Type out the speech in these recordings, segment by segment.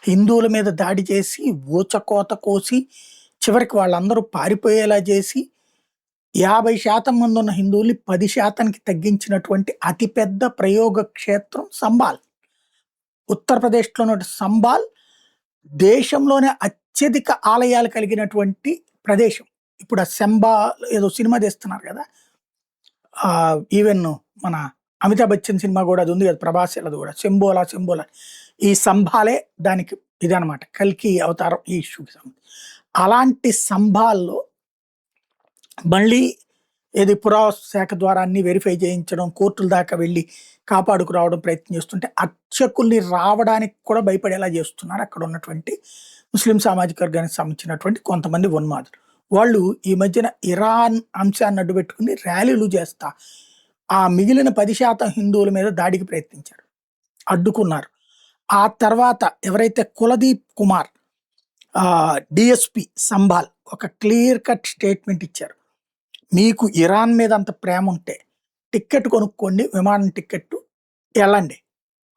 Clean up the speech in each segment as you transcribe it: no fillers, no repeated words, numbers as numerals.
హిందువుల మీద దాడి చేసి, ఊచకోత కోసి, చివరికి వాళ్ళందరూ పారిపోయేలా చేసి, 50% మందున్న హిందువుల్ని 10%కి తగ్గించినటువంటి అతిపెద్ద ప్రయోగ క్షేత్రం సంబాల్. ఉత్తరప్రదేశ్‌లోని సంబాల్ దేశంలోనే అత్యధిక ఆలయాలు కలిగినటువంటి ప్రదేశం. ఇప్పుడు ఆ ఏదో సినిమా తీస్తున్నారు గదా! ఈవెన్ మన అమితాబ్ బచ్చన్ సినిమా గూడా అది ఉంది గదా! ప్రభాస్ గూడా 'శంభోలా శంభోలా' ఈ సంబాలే దానికి ఇదనమాట. కల్కి అవతారం ఈ ఇష్యూకి సంబంధించి. అలాంటి సంబాల్‌లో మళ్ళీ ఏది పురావస్తు శాఖ ద్వారా అన్ని వెరిఫై చేయించడం, కోర్టుల దాకా వెళ్లి కాపాడుకు రావడం ప్రయత్నం చేస్తుంటే, అర్చకుల్ని రావడానికి కూడా భయపడేలా చేస్తున్నారు అక్కడ ఉన్నటువంటి ముస్లిం సామాజిక వర్గానికి సంబంధించినటువంటి కొంతమంది ఉన్మాదులు. వాళ్ళు ఈ మధ్యన ఇరాన్ అంశాన్ని అడ్డుపెట్టుకుని ర్యాలీలు చేస్తా, ఆ మిగిలిన 10% హిందువుల మీద దాడికి ప్రయత్నించారు. అడ్డుకున్నారు. ఆ తర్వాత ఎవరైతే కులదీప్ కుమార్ డీఎస్పీ సంబాల్ ఒక క్లియర్ కట్ స్టేట్మెంట్ ఇచ్చారు. మీకు ఇరాన్ మీద అంత ప్రేమ ఉంటే టిక్కెట్ కొనుక్కోండి, విమానం టిక్కెట్టు, ఎళ్ళండి.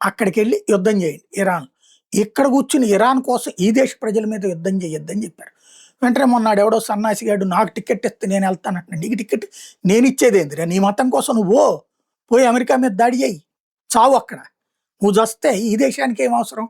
అక్కడికెళ్ళి యుద్ధం చేయండి ఇరాన్. ఇక్కడ కూర్చుని ఇరాన్ కోసం ఈ దేశ ప్రజల మీద యుద్ధం చేయొద్దని చెప్పారు. వెంటనే మొన్నాడెవడో సన్నాసిగాడు నాకు టిక్కెట్ ఇస్తే నేను వెళ్తానంటున్నాడు. నీకు టిక్కెట్ నేనిచ్చేదేందిరా? నీ మతం కోసం నువ్వు పోయి అమెరికా మీద దాడి చేయి, చావు అక్కడ. నువ్వు చస్తే ఈ దేశానికి ఏం అవసరం?